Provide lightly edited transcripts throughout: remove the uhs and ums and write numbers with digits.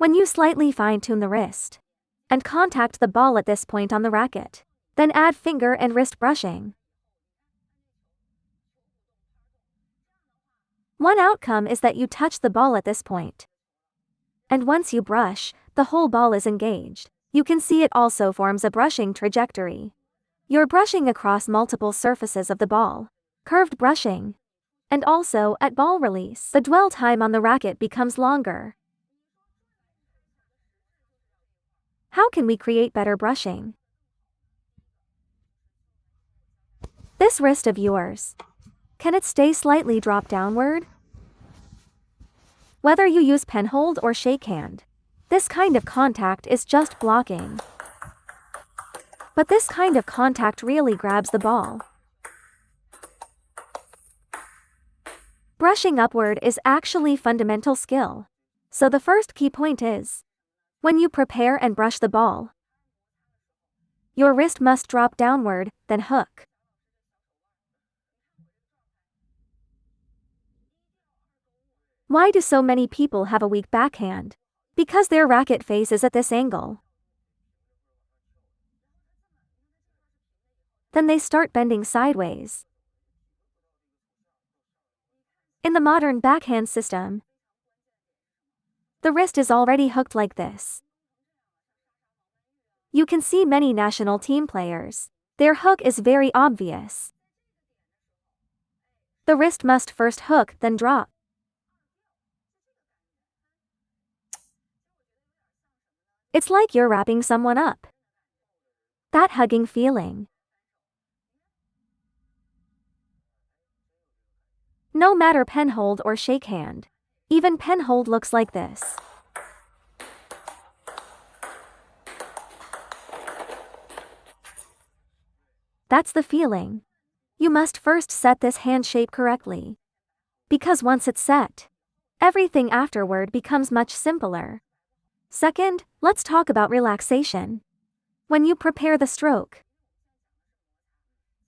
When you slightly fine-tune the wrist and contact the ball at this point on the racket, then add finger and wrist brushing. One outcome is that you touch the ball at this point. And once you brush, the whole ball is engaged. You can see it also forms a brushing trajectory. You're brushing across multiple surfaces of the ball. Curved brushing. And also, at ball release, the dwell time on the racket becomes longer. How can we create better brushing? This wrist of yours, can it stay slightly dropped downward? Whether you use pen hold or shake hand, this kind of contact is just blocking. But this kind of contact really grabs the ball. Brushing upward is actually fundamental skill. So the first key point is, when you prepare and brush the ball, your wrist must drop downward, then hook. Why do so many people have a weak backhand? Because their racket face is at this angle. Then they start bending sideways. In the modern backhand system, the wrist is already hooked like this. You can see many national team players. Their hook is very obvious. The wrist must first hook, then drop. It's like you're wrapping someone up. That hugging feeling. No matter pen hold or shake hand. Even pen hold looks like this. That's the feeling. You must first set this hand shape correctly. Because once it's set, everything afterward becomes much simpler. Second, let's talk about relaxation. When you prepare the stroke,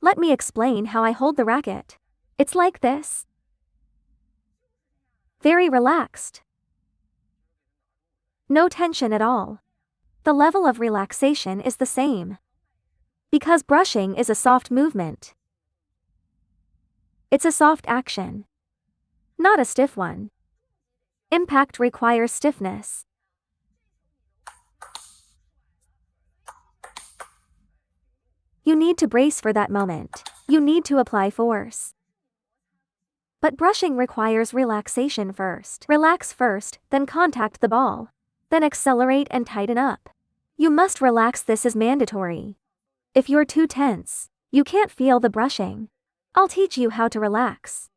let me explain how I hold the racket. It's like this. Very relaxed. No tension at all. The level of relaxation is the same. Because brushing is a soft movement. It's a soft action. Not a stiff one. Impact requires stiffness. You need to brace for that moment. You need to apply force. But brushing requires relaxation first. Relax first, then contact the ball. Then accelerate and tighten up. You must relax. This is mandatory. If you're too tense, you can't feel the brushing. I'll teach you how to relax.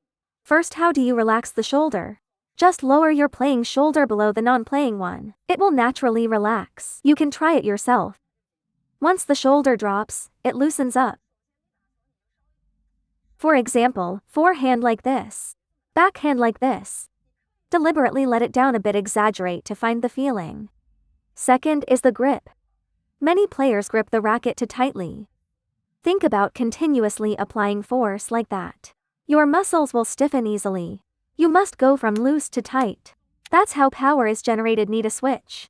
First, how do you relax the shoulder? Just lower your playing shoulder below the non-playing one. It will naturally relax. You can try it yourself. Once the shoulder drops, it loosens up. For example, forehand like this. Backhand like this. Deliberately let it down a bit, exaggerate to find the feeling. Second is the grip. Many players grip the racket too tightly. Think about continuously applying force like that. Your muscles will stiffen easily. You must go from loose to tight. That's how power is generated. Need a switch.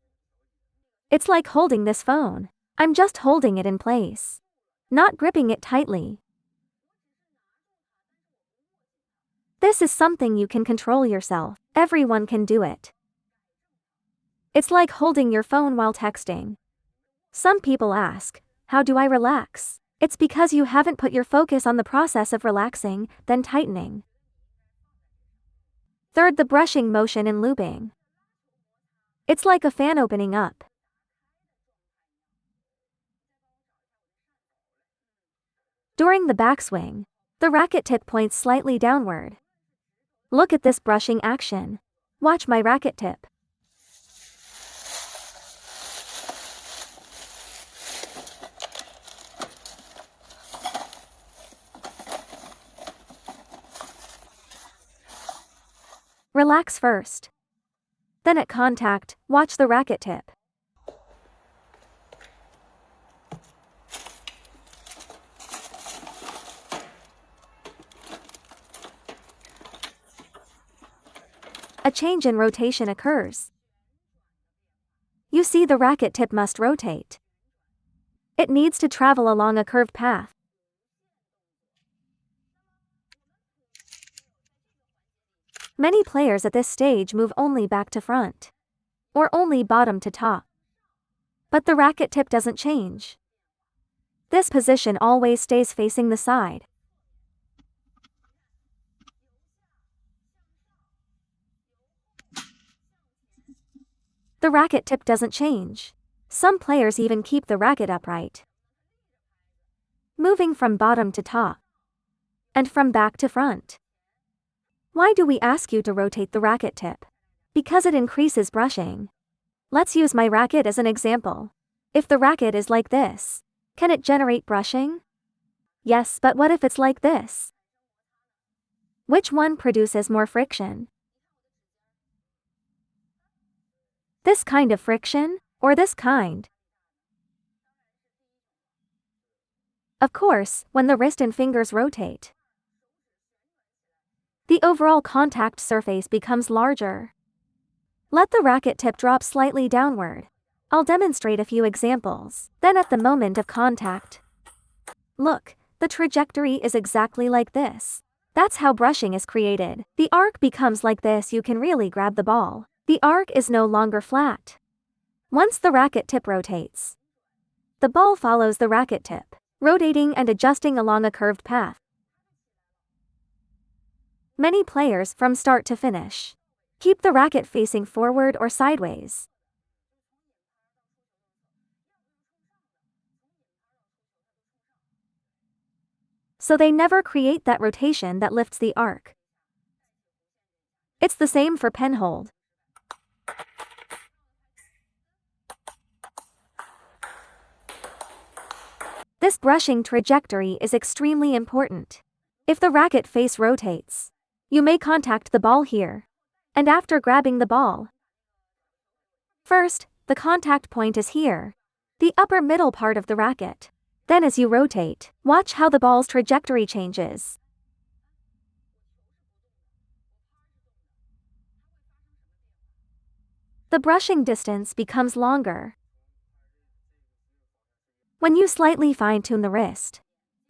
It's like holding this phone. I'm just holding it in place, not gripping it tightly. This is something you can control yourself. Everyone can do it. It's like holding your phone while texting. Some people ask, how do I relax? It's because you haven't put your focus on the process of relaxing, then tightening. Third, the brushing motion and looping. It's like a fan opening up. During the backswing, the racket tip points slightly downward. Look at this brushing action. Watch my racket tip. Relax first. Then at contact, watch the racket tip. A change in rotation occurs. You see, the racket tip must rotate. It needs to travel along a curved path. Many players at this stage move only back to front, or only bottom to top. But the racket tip doesn't change. This position always stays facing the side. The racket tip doesn't change. Some players even keep the racket upright, moving from bottom to top, and from back to front. Why do we ask you to rotate the racket tip? Because it increases brushing. Let's use my racket as an example. If the racket is like this, can it generate brushing? Yes, but what if it's like this? Which one produces more friction? This kind of friction, or this kind? Of course, when the wrist and fingers rotate, the overall contact surface becomes larger. Let the racket tip drop slightly downward. I'll demonstrate a few examples. Then at the moment of contact, look, the trajectory is exactly like this. That's how brushing is created. The arc becomes like this. You can really grab the ball. The arc is no longer flat. Once the racket tip rotates, the ball follows the racket tip, rotating and adjusting along a curved path. Many players, from start to finish, keep the racket facing forward or sideways. So they never create that rotation that lifts the arc. It's the same for pen hold. This brushing trajectory is extremely important. If the racket face rotates, you may contact the ball here, and after grabbing the ball. First, the contact point is here, the upper middle part of the racket. Then as you rotate, watch how the ball's trajectory changes. The brushing distance becomes longer. When you slightly fine-tune the wrist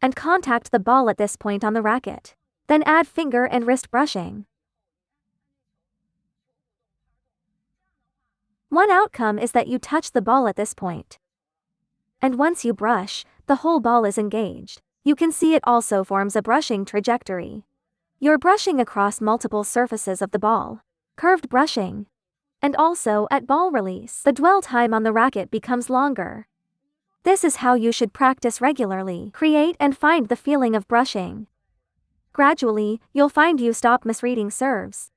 and contact the ball at this point on the racket, then add finger and wrist brushing. One outcome is that you touch the ball at this point. And once you brush, the whole ball is engaged. You can see it also forms a brushing trajectory. You're brushing across multiple surfaces of the ball. Curved brushing. And also, at ball release, the dwell time on the racket becomes longer. This is how you should practice regularly. Create and find the feeling of brushing. Gradually, you'll find you stop misreading serves,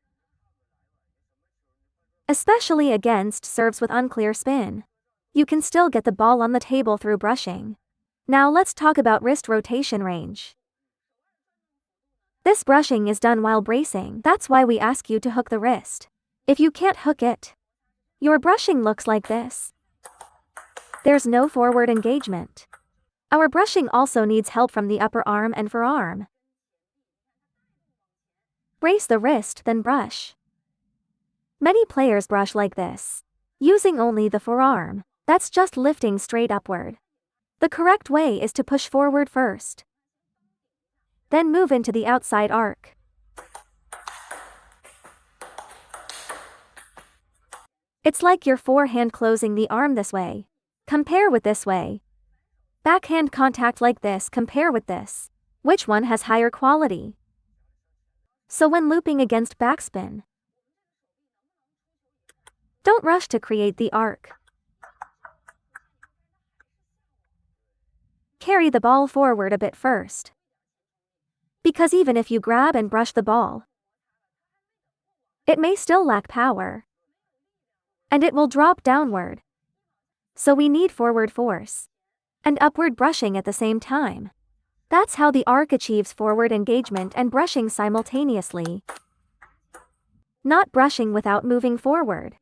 especially against serves with unclear spin. You can still get the ball on the table through brushing. Now let's talk about wrist rotation range. This brushing is done while bracing. That's why we ask you to hook the wrist. If you can't hook it, your brushing looks like this. There's no forward engagement. Our brushing also needs help from the upper arm and forearm. Brace the wrist, then brush. Many players brush like this, using only the forearm. That's just lifting straight upward. The correct way is to push forward first, then move into the outside arc. It's like your forehand closing the arm this way. Compare with this way. Backhand contact like this, compare with this. Which one has higher quality? So when looping against backspin, don't rush to create the arc. Carry the ball forward a bit first. Because even if you grab and brush the ball, it may still lack power, and it will drop downward. So we need forward force and upward brushing at the same time. That's how the arc achieves forward engagement and brushing simultaneously. Not brushing without moving forward.